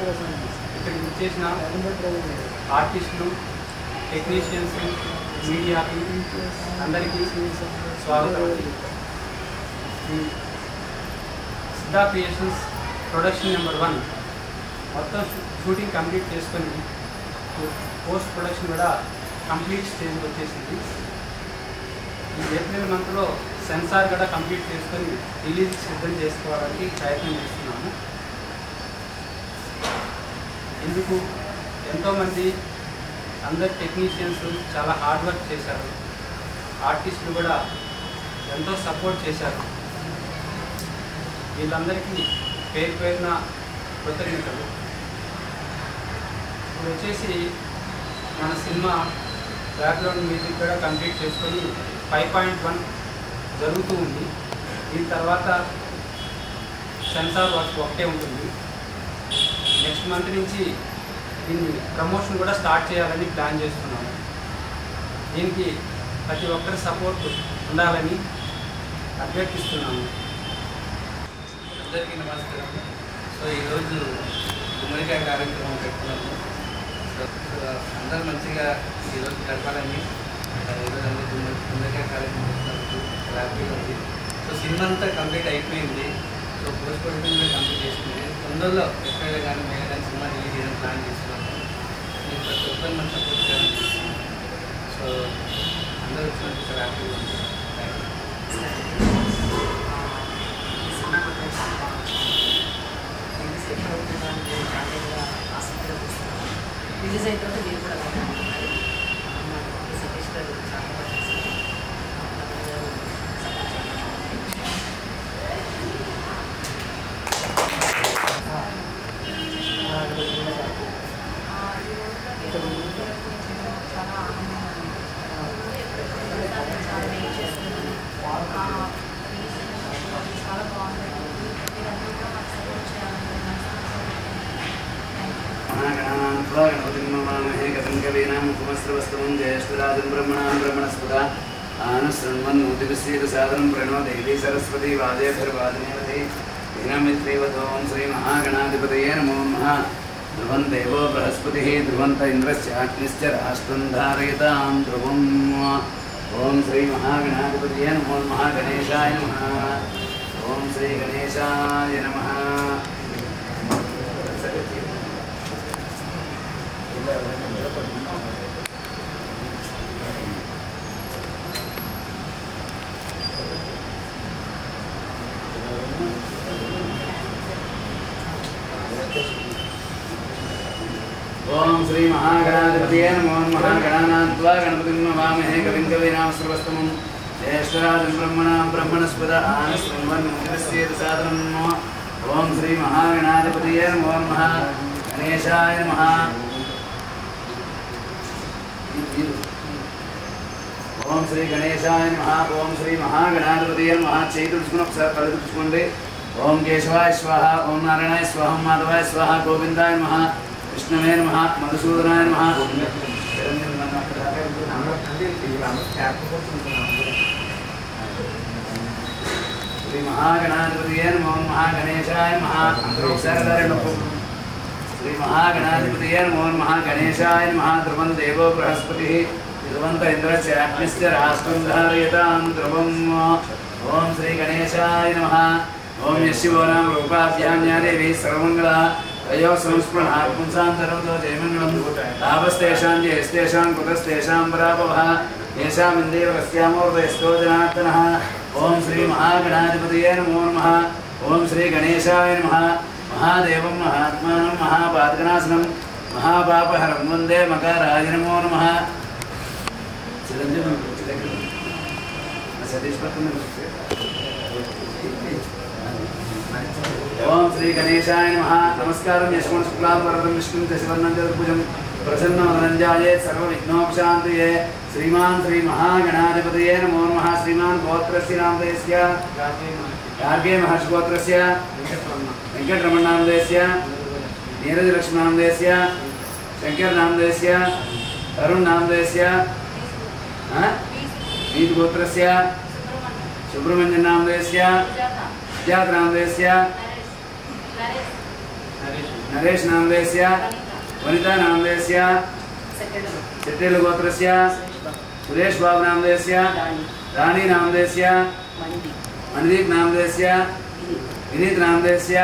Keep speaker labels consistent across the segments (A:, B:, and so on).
A: ఇక్కడికి వచ్చేసిన ఆర్టిస్టులు, టెక్నీషియన్స్, మీడియాకి అందరికీ స్వాగతం. సిద్ధా క్రియేషన్స్ ప్రొడక్షన్ నెంబర్ 1 మొత్తం షూటింగ్ కంప్లీట్ చేసుకొని పోస్ట్ ప్రొడక్షన్ కూడా కంప్లీట్ స్టేజ్కి వచ్చేసింది. ఈ ఏప్రిల్ మంత్లో సెన్సార్ కూడా కంప్లీట్ చేసుకొని రిలీజ్ సిద్ధం చేసుకోవడానికి ప్రయత్నం చేస్తున్నాము. ఇందుకు ఎంతోమంది అందరు టెక్నీషియన్స్ చాలా హార్డ్ వర్క్ చేశారు. ఆర్టిస్టులు కూడా ఎంతో సపోర్ట్ చేశారు. వీళ్ళందరికీ పేరు పేరున కృతజ్ఞతలు. ఇప్పుడు వచ్చేసి మన సినిమా బ్యాక్గ్రౌండ్ మ్యూజిక్ కూడా కంప్లీట్ చేసుకొని 5.1 జరుగుతూ ఉంది. దీని తర్వాత సెన్సార్ వర్క్ ఒకటే ఉంటుంది. నెక్స్ట్ మంత్ నుంచి దీన్ని ప్రమోషన్ కూడా స్టార్ట్ చేయాలని ప్లాన్ చేస్తున్నాము. దీనికి ప్రతి ఒక్కరి సపోర్ట్ ఉండాలని అభ్యర్థిస్తున్నాము.
B: అందరికీ నమస్కారం. సో ఈరోజు గుమ్మడికాయ కార్యక్రమం పెట్టుకున్నాము. సో అందరూ మంచిగా ఈరోజు గడపాలని ఈరోజు అందరూ గుమ్మడికాయ కార్యక్రమం చేస్తున్నందుకు హ్యాపీగా ఉంది. సో సినిమా అంతా కంప్లీట్ అయిపోయింది. సో పోస్ట్ ప్రొడక్షన్ కంప్లీట్ చేసుకుంది. తొందరలో ఎప్పుడైనా కానీ మేము కానీ సినిమా రిలీజ్ చేయడం ప్లాన్ చేస్తున్నాము. నేను ప్రతి ఒక్కరు మన సపోర్ట్ చేయాలని చూస్తున్నాము. సో అందరూ వచ్చినందుకు చాలా హ్యాపీగా ఉంది.
C: రిలీజ్ అయిన తర్వాత మీరు కూడా సతీష్ గారు చాలా
D: गणपतिमस्त्रवस्तमं ज्येष्ठराजं ब्रह्मणां ब्रह्मणस्पदा आनशृण्वन्नोतिभिस्सेतु सादरं प्रणो देवी सरस्वती वादेभिर्वादिनीवति वीणमित्रेवतों श्रीमहागणाधिपतये नमो नमः। ध्रुवं देवो बृहस्पतिः ध्रुवन्त इन्द्रश्चाग्निश्च राष्ट्रं धारयतां ध्रुवम्। ॐ श्रीमहागणाधिपतये नमो नमः। गणेशाय नमः। ॐ श्रीगणेशाय नमः। ओम श्री महागणाधिपतये नमो नमः। गणानात्वा गणपतिं नमामहे कविं कवीनामश्रवस्तमं ज्येष्ठराजं ब्रह्मणां ब्रह्मणस्पदा आनशृण्वन्नोतिभिस्सेतु सादरं नमः। ओम श्री महागणाधिपतये नमो नमः। गणेशाय नमः। ओम श्री गणेशाय नमः। ओम श्री महागणाधिपतये नमः। चैतुष्कुंडे ओम केशवाय स्वाहा। ओम नारायणाय स्वाहा। माधवाय स्वाहा। गोविंदाय नमः। विष्णवे नमः। मधुसूदनाय नमः। श्री महागणाधिपतये नमो नमः। गणेशाय नमः। श्री महागणाधिपतये नमो नमः। गणेशाय नमः। ध्रुवं देवो बृहस्पतिः ध्रुवन्त इन्द्रश्चाग्निश्च राष्ट्रं धारयतां ध्रुवम्। ओम श्री गणेशाय नमः। ओम यशिवो नाम रूपाभ्यां या देवी सर्वमङ्गला अयो संस्पृहाः पुंसान्तरतो जयमङ्गलं तापस्तेषां जयस्तेषां कुतस्तेषां पराभवः येषाम् इन्देव कस्यामोर्वयस्तो जनार्दनः। ओम श्री महागणाधिपतये नमो नमः। ओम श्री गणेशाय नमः। महादेवं महात्मानं महापातकनाशनं महापापहरं वन्दे मकाराय नमो नमः। ओम श्री गणेशाय नमः। नमस्कारं यशवन् शुक्लां वरदं विष्णुं दशवर्णं चतुर्भुजं प्रसन्नवदनञ्जाये सर्वविघ्नोपशान्तये श्रीमान् श्री महागणाधिपतये नमो नमः। श्रीमान् गोत्रस्य नामधेयस्य गार्गे महर्षिगोत्रस्य वेङ्कटरमणनामधेयस्य नीरजलक्ष्मीनामधेयस्य शङ्करनामधेयस्य तरुणनामधेयस्य वीतगोत्रस्य सुब्रह्मण्यनामधेयस्य सुजातनामधेयस्य नरेश नामदेस्य वनिता नामदेस्य चिट्टेल गोत्रस्य सुरेश बाबू नामदेस्य रानी नामदेस्य मनदीप नामदेस्य विनीत नामदेस्य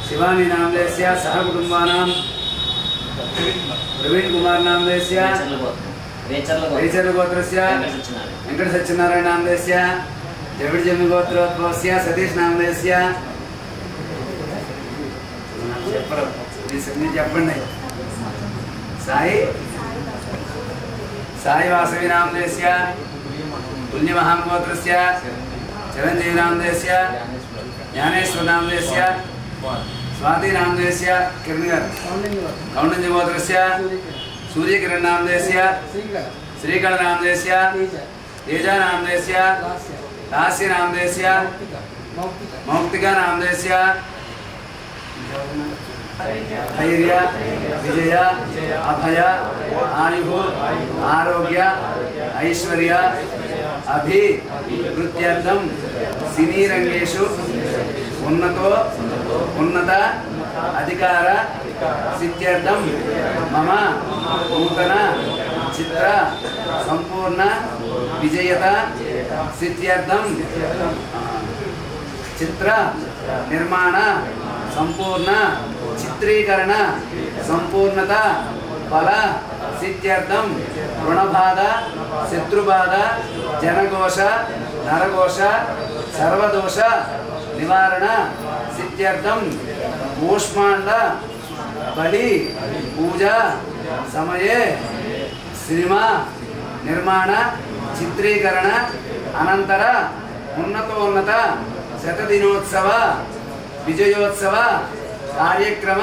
D: शिवानी नामदेस्य सह कुटुंबानां प्रवीण कुमार नामदेस्य रेचर्ल गोत्रस्य वेंकट सत्यनारायण नामदेस्य जविड जमी गोत्रोद्भवस्य सतीश नामदेस्य చెప్పండి సాయి సాయి వాసవి నామదేस्य పుణ్య మహాగోత్రस्य చిరంజీవి నామదేस्य జ్ఞానేశ్వర నామదేस्य స్వాతి నామదేस्य కిరణ్ గారు కౌండంజి గోత్రस्य సూర్యకిరణ్ నామదేस्य శ్రీకళ నామదేस्य తేజ నామదేस्य దాస్య నామదేस्य మౌక్తికా నామదేस्य धैर्य विजय अभय आयु आरोग्य ऐश्वर्य अभिवृद्ध्यर्थं सिनीरंगेषु उन्नतो उन्नत अधिकार सिद्ध्यर्थं मम नूतन चित्र संपूर्ण विजयता सिद्ध्यर्थं चित्र निर्माण संपूर्ण चित्रीकरण संपूर्णत फल सिद्ध्यर्थं ऋणबाध शत्रुबाध जनघोष नरघोष सर्वदोष निवारण सिद्ध्यर्थं कूष्मांड बलि पूजा समये सिनेमा निर्माण चित्रीकरण अनंतर उन्नतोन्नत शतदिनोत्सव विजयोत्सव कार्यक्रम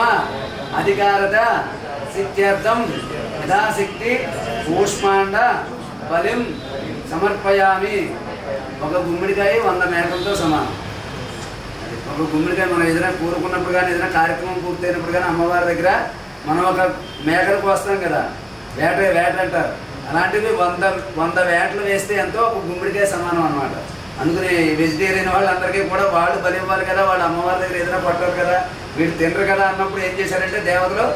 D: अधिकारत सिद्ध्यर्थं यथाशक्ति कूष्मांड बलिं समर्पयामि ఒక గుమ్మడికాయ 100 మేకలతో సమానం. ఒక గుమ్మడికాయ మనం ఏదైనా కోరుకున్నప్పుడు కానీ ఏదైనా కార్యక్రమం పూర్తయినప్పుడు కానీ అమ్మవారి దగ్గర మనం ఒక మేకను కోస్తాం కదా, వేట అంటారు. అలాంటివి 100 వేటలు వేస్తే ఎంతో ఒక గుమ్మడికాయ సమానం అన్నమాట. అందుకని వెజిటేరియన్ వాళ్ళందరికీ కూడా వాళ్ళు బలి ఇవ్వాలి కదా, వాళ్ళు అమ్మవారి దగ్గర ఏదైనా కొట్టారు కదా, వీళ్ళు తినరు కదా అన్నప్పుడు ఏం చేశారంటే దేవతలు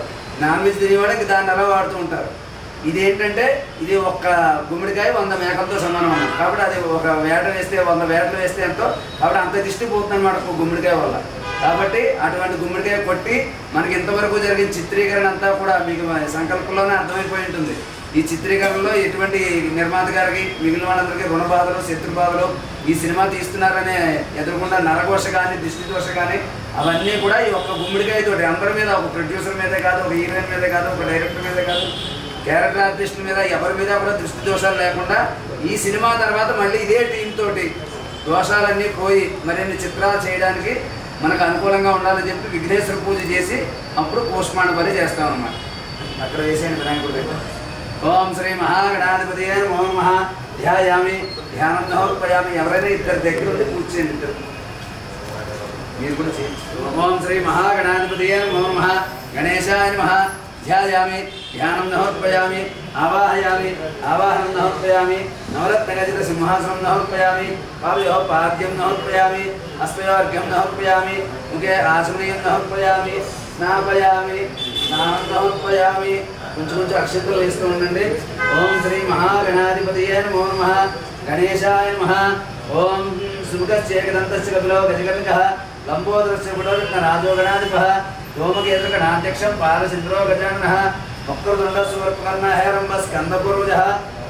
D: నాన్ వెజ్ తినేవాడికి దాన్ని అలా వాడుతూ ఉంటారు. ఇది ఏంటంటే ఇది ఒక్క గుమ్మడికాయ 100 మేకలతో సమానం అన్నమాట. కాబట్టి అది ఒక వేట వేస్తే 100 వేటలు వేస్తే ఎంతో, కాబట్టి అంత దిష్టి పోతుంది అనమాట ఒక గుమ్మడికాయ వల్ల. కాబట్టి అటువంటి గుమ్మడికాయ కొట్టి మనకి ఇంతవరకు జరిగిన చిత్రీకరణ అంతా కూడా మీకు సంకల్పంలోనే అర్థమైపోయి ఉంటుంది. ఈ చిత్రీకరణలో ఎటువంటి నిర్మాత గారికి మిగిలిన వాళ్ళందరికీ రుణబాధలు శత్రుబాధలు ఈ సినిమా తీస్తున్నారనే ఎదురుకుండా నరఘోష కానీ దృష్టి దోష కానీ అవన్నీ కూడా ఈ ఒక్క గుమ్మడికాయతో అందరి మీద, ఒక ప్రొడ్యూసర్ మీదే కాదు, ఒక హీరోయిన్ మీదే కాదు, ఒక డైరెక్టర్ మీదే కాదు, క్యారెక్టర్ ఆర్టిస్ట్ మీద ఎవరి మీద కూడా దృష్టి దోషాలు లేకుండా ఈ సినిమా తర్వాత మళ్ళీ ఇదే టీం తోటి దోషాలన్నీ పోయి మరిన్ని చిత్రాలు చేయడానికి మనకు అనుకూలంగా ఉండాలని చెప్పి విఘ్నేశ్వర పూజ చేసి అప్పుడు పోస్ట్మార్టం పని చేస్తాం అన్నమాట. అక్కడ వేసేయండి వినాయకుడి దగ్గర. ఓం శ్రీ మహాగణాధిపతియే నమో నమః ధ్యాయామి ధ్యానం సమర్పయామి. ఎవరైనా ఇద్దరు దగ్గర ఉండి కూర్చోండి, ఇద్దరు మీరు కూడా చేయండి. ఓం శ్రీ మహాగణాధిపతియే నమో నమః గణేశాయ నమః ధ్యాయామి ధ్యానం సమర్పయామి ఆవాహయామి ఆవాహనం సమర్పయామి నవరత్నగజిత సింహాసనం సమర్పయామి పాదయోః పాద్యం సమర్పయామి హస్తయోర్ఘ్యం సమర్పయామి ముఖే ఆచమనీయం సమర్పయామి స్నాపయామి స్నానం సమర్పయామి. కొంచెం అక్షంతలు వేస్తూ ఉండండి. ఓం శ్రీ మహాగణాధిపతియే నమో నమః గణేశాయ నమః. ఓం సుముఖస్యేకదంతస్య కపిలో గజకర్ణకః లంబోదరస్య పుటోరత్న రాజో గణాధిపః ధూమకేతుర్గణాధ్యక్షం పాలసింద్రో గజాననః వక్రతుండ సువర్పకర్ణ హేరంబ స్కందపూర్వజః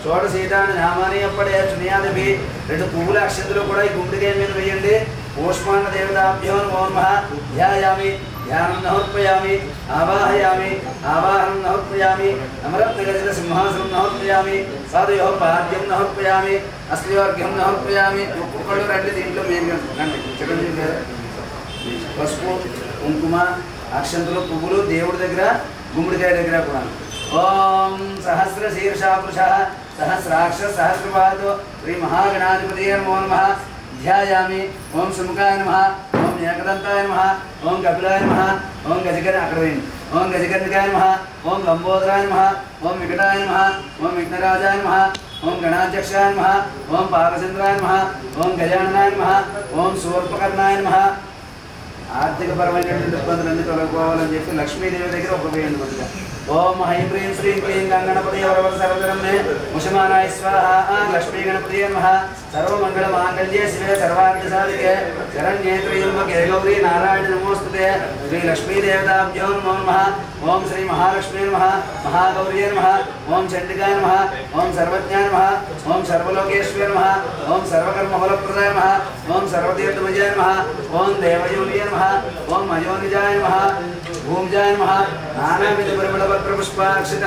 D: షోడశీతాని నామాని అప్పడే చునియాదిభి. 2 పువ్వుల అక్షంతలు కూడా ఈ గుమ్మడికాయ మీద వేయండి. పోష్మాండ దేవతాభ్యో నమో నమః ధ్యాయామి ధ్యానం సమర్పయామి ఆవాహయామి ఆవాహనం సమర్పయామి నవరత్నగజిత సింహాసనం సమర్పయామి పాదయోః పాద్యం సమర్పయామి హస్తయోర్ఘ్యం సమర్పయామి. ఒక్కొక్కళ్ళు రండి, దీంట్లో మేము రండి. చిరంజీవి గారు పసుపు కుంకుమ అక్షంతలు పువ్వులు దేవుడి దగ్గర గుమ్మడికాయ దగ్గర కూడా. ఓం సహస్ర శీర్షా పురుష సహస్రాక్ష సహస్రపాదో శ్రీ మహాగణాధిపతియే నమో నమః ధ్యాయామి. ఓం సుముఖాయ నమః ఓం ఏకదంతాయ నమః ఓం కపిలాయ నమః ఓం గజకర్ణ అక్కడ వేయండి. ఓం గజకర్ణికాయ నమః ఓం లంబోదరాయ నమః ఓం వికటాయ నమః ఓం విఘ్నరాజాయ నమః ఓం గణాధ్యక్షాయ నమః ఓం పాలచంద్రాయ నమః ఓం గజాననాయ నమః ఓం శూర్పకర్ణాయ నమః ఆర్థికపరమైనటువంటి ఇబ్బందులన్నీ తొలగిపోవాలని చెప్పి లక్ష్మీదేవి దగ్గర ఉపయోగించండి కొద్దిగా. ఓం హైం హ్రీం శ్రీం క్లీం గంగణపతి వరవర సర్వధర్మే ముషమానాయ స్వాహ. లక్ష్మీ గణపతి నమః. సర్వమంగళ మాంగళ్యే శివే సర్వార్థ సాధికే శరణ్యే త్రయంబకే గౌరీ నారాయణ నమోస్తుతే. శ్రీ లక్ష్మీదేవతాభ్యో నమో నమః. ఓం శ్రీ మహాలక్ష్మీ నమః. మహాగౌరీ నమః. ఓం చండికాయ నమః. ఓం సర్వజ్ఞాయ నమః. ఓం సర్వలోకేశ్వర నమః. ఓం సర్వకర్మఫలప్రదాయ నమః. ఓం సర్వతీర్థమజాయ నమః. ఓం దేవయోనియ నమః. ఓం మయోనిజాయ నమః. భూమిజాయ నమః. నానావిధ పరిమళపత్రపుష్పాక్షిత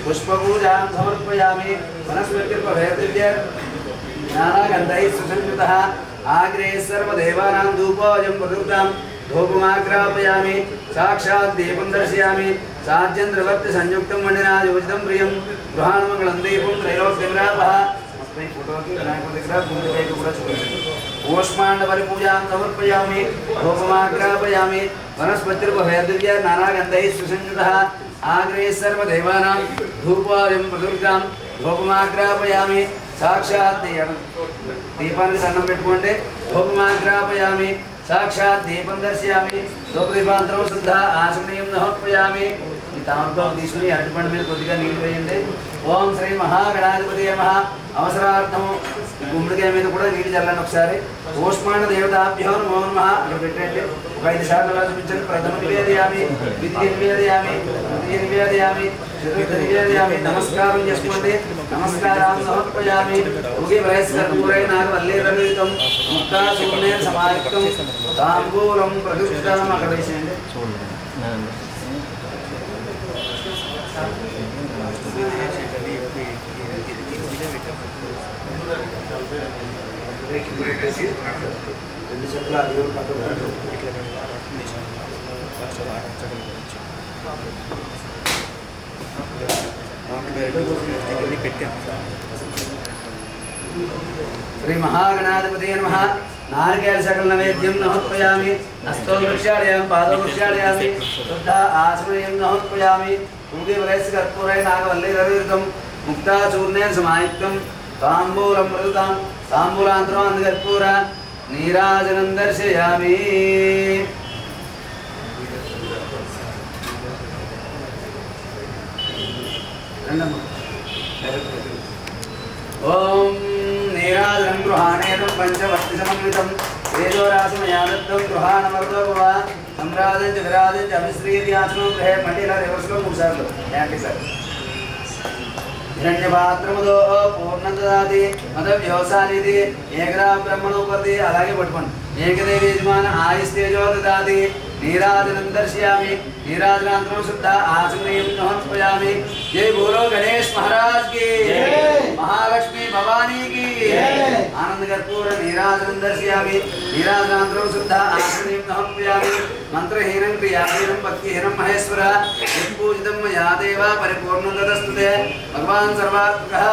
D: పుష్పపూజాం సమర్పయామి. వనస్పతిర్పభేదివ్య జ్ఞానగంధైః సుసంయుతః ఆగ్రే సర్వదేవానాం ధూపోऽयं ప్రదృతాం ధూపమాగ్రాపయామి. సాక్షాత్ దీపం దర్శయామి. సాధ్యంద్రవర్తి సంయుక్తం మండినా యోజితం ప్రియం గృహాణమంగళం దీపం త్రైలోక్యవిరాపః. ఫోటోకి వినాయకుడి దగ్గర గుండెపైకి కూడా చూపించండి. ఓష్మాండ పరిపూజాం సమర్పయామి. ధూపమాగ్రాపయామి. వనస్పతిర్పభేదివ్య నానాగంధైః సుసంయుతః ఆగ్రే సర్వదేవానాం ధూపోऽयं ప్రదృతాం ధూపమాగ్రాపయామి. సాక్షాత్ దీపానికి దండం పెట్టుకోండి. ధూపమాగ్రాపయామి. సాక్షాత్ దీపం దర్శయామి. ధూపదీపాంతరం శుద్ధ ఆచమనీయం సమర్పయామి. ఈ తామరతో తీసుకుని అరటిపండు మీద కొద్దిగా నీళ్ళు వేయండి. ఓం శ్రీ మహాగణాధిపతి నమః. అవసరార్థం గుమ్మడికాయ మీద కూడా నీళ్ళు చల్లండి ఒకసారి. ఓష్మాణ దేవతాభ్యో నమో నమః. ఇక్కడ పెట్టండి. ఒక 5 సార్లు అలా చూపించండి. ప్రథమ నివేదయామి, ద్వితీయ నివేదయామి, తృతీయ నివేదయామి, చతుర్థ నివేదయామి. నమస్కారం చేసుకోండి. నమస్కారం సమర్పయామి. ఉగి వయస్కర్పూరై నాగవల్లీరవితం ముక్తాచూర్ణేన సమాయుక్తం తాంబూలం ప్రతిష్ఠితం. అక్కడ వేసేయండి. రెండు చెట్లు ఆ దేవుడు పక్కన శ్రీ మహాగణాధిపతి నమః. నారికేళ సకల నైవేద్యం సమర్పయామి. హస్తో వృక్షాళయామి, పాదో వృక్షాళయామి, శుద్ధ ఆచమనీయం సమర్పయామి. ఊగి వయస్కర్పూరై నాగవల్లీరవితం ముక్తాచూర్ణేన సమాయుక్తం తాంబూలం ప్రదృతాం తాంబూలాంతరం అందకర్పూర నీరాజనం దర్శయామి. ఓం నీరాజనం గృహాణేతం పంచవర్తి సమన్వితం తేజోరాశమయాదత్తం గృహాణమర్దోభవ సంరాజం చ విరాజం చ అభిశ్రీర్యాచనం గృహే. మళ్ళీ ఇలా రివర్స్లో 3 సార్లు ఏంటి సార్. హిరణ్యపాత్రముదో పూర్ణం దదాతి మద వ్యవసానిది ఏకదా బ్రహ్మణోపతి. అలాగే పట్టుకోండి. ఏకదేవి యజమాన ఆయుస్తేజో దదాతి. నీరాజనం దర్శయామి. నీరాజనాంతరం శుద్ధ ఆచమనీయం సమర్పయామి. జై బోలో గణేష్ మహారాజ్ కి, మహాలక్ష్మి భవానీ కి. ఆనంద కర్పూర నీరాజనం దర్శయామి. నీరాజనాంతరం శుద్ధ ఆచమనీయం సమర్పయామి. మంత్రహీనం క్రియాహీనం భక్తిహీనం మహేశ్వర పూజితం మయా దేవ పరిపూర్ణం తదస్తుతే. భగవాన్ సర్వాత్మకః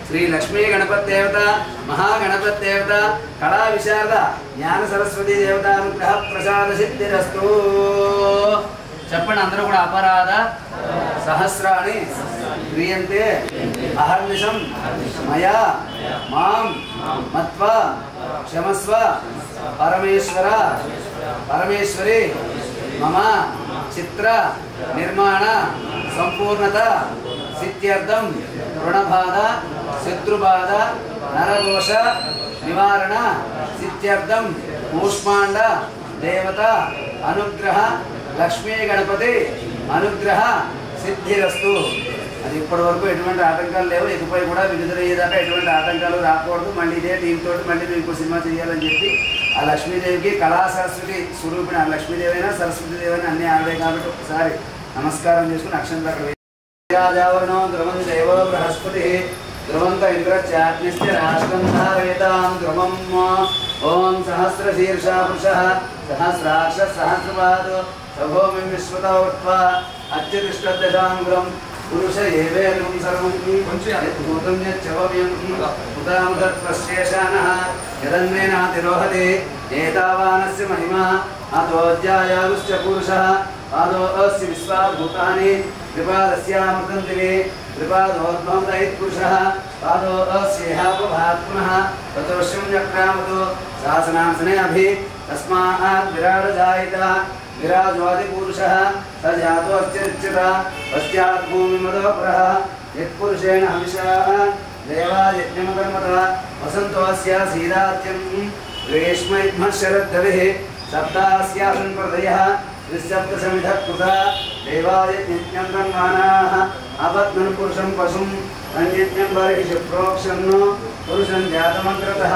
D: శ్రీ లక్ష్మీ గణపతి దేవత, మహాగణపతి దేవత, కళా విశారద జ్ఞాన సరస్వతి దేవత అనుగ్రహ ప్రసాద సిద్ధిరస్తు. చెప్పండి అందరూ కూడా. అపరాధ సహస్రాణి క్రియంతే అహర్నిశం మయా మాం మత్వా క్షమస్వ పరమేశ్వర పరమేశ్వరి. మమ చిత్ర నిర్మాణ సంపూర్ణత సిద్ధ్యర్థం రుణబాధ శత్రుబాధ నరదోష నివారణ సిద్ధ్యర్థం కూష్మాండ దేవత అనుగ్రహ లక్ష్మీ గణపతి అనుగ్రహ సిద్ధిరస్తు. అది ఇప్పటి వరకు ఎటువంటి ఆటంకాలు లేవు. ఇకపై కూడా విడుదలయ్యేదాకా ఎటువంటి ఆటంకాలు రాకూడదు. మళ్ళీ ఇదే టీంతో మళ్ళీ మీకు సినిమా చేయాలని చెప్పి ఆ లక్ష్మీదేవికి కళా సరస్వతి స్వరూపిణి. ఆ లక్ష్మీదేవి అయినా సరస్వతి దేవి అయినా అన్నీ ఆవిడే కాబట్టి ఒకసారి నమస్కారం చేసుకుని అక్షంతలు రాజావరణో ధ్రువం దేవో బృహస్పతి ధ్రువంత ఇంద్రచాగ్నిశ్చ రాష్ట్రం ధారయతాం ధ్రువం. ఓం సహస్రశీర్షా పురుషః సహస్రాక్ష సహస్రపాదో సభోమిం విశ్వతో ఉత్వా అత్యుతిష్టదశాంగురం పురుష ఏవేదం సర్వం భూతం యచ్చవవ్యం ఉదామృతత్వశేషానః యదన్నేనాతిరోహతే ఏతావానస్య మహిమా అతోऽధ్యాయాగుశ్చ పురుషः పాదోऽస్య విశ్వాభూతాని త్రిపాదస్యామృతం దివే త్రిపాదోద్భవం దైత్ పురుషः పాదోऽస్యేహాపభాత్ పునః తతోష్యం చక్రామతో శాసనాసనే అభి तस्मात् विराट जायिता विराजोऽधिपुरुषः स जातो अस्तिर्च्युता पश्चात् भूमिमदोपरः यत्पुरुषेण हविषा देवायज्ञमकर्मत वसन्तोऽस्य सीदात्यं ग्रीष्मैध्मः शरद्धविः सप्तास्यासन् प्रदयः त्रिसप्तसमिधः कृता देवायज्ञं ब्रह्माणाः अपत्नन् पुरुषं पशुम् अन्यज्ञं बर्हिषु प्रोक्षन्नो पुरुषं जातमग्रतः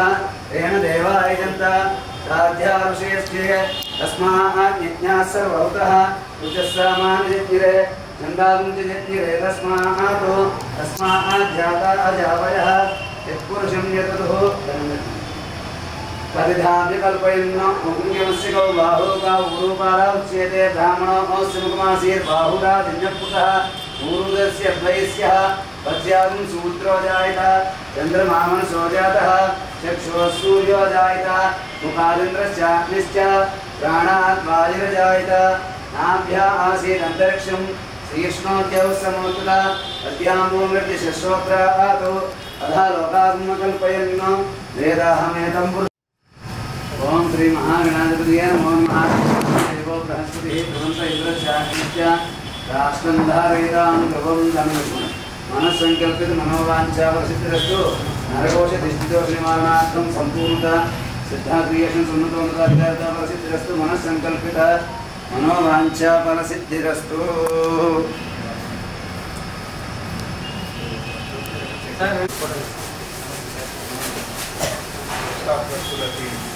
D: तेन देवायजन्त साध्यारुषेऽस्ते तस्मात् यज्ञाः सर्वभूतः उच्चस्सामान्यज्ञिरे चन्दामुञ्चज्ञिरे तस्मात् जाता अजावयः यत्पुरुषं यततुः तदिधाम्य कल्पयन्नो उग्रयमस्य गौ बाहु का उरूपाला उच्यते ब्राह्मणो मुखमासीर्बाहुरा दिन्यपुतः ऊरुदस्य द्वयस्यः पद्यागुं सूत्रो जायत चन्द्रमामनसो जातः चक्षुः सूर्यो जायत मुखादिन्द्रश्चाग्निश्च प्राणात् वायुर्जायत नाभ्या आसीत् अन्तरिक्षं श्रीष्णोद्यौ समोत्तः अद्यामो मृत्युश्रोत्रातो अधा लोकात्म कल्पयन्नो वेदाहमेतं ओम श्री महागणाधिपतये नमो नमः देवो बृहस्पतिः ध्रुवन्त इन्द्रश्चाग्निश्च राष्ट्रं धारयितां ध्रुवं धनुः मनस्संकल्पित मनोवांछा प्रसिद्धिरस्तु नरकोशदिष्टिदोषनिवारणार्थं सम्पूर्णता सिद्धाक्रियेषु सुन्नतोन्नताधिकारता प्रसिद्धिरस्तु मनस्संकल्पित मनोवांछा फलसिद्धिरस्तु
A: सर
E: Stop the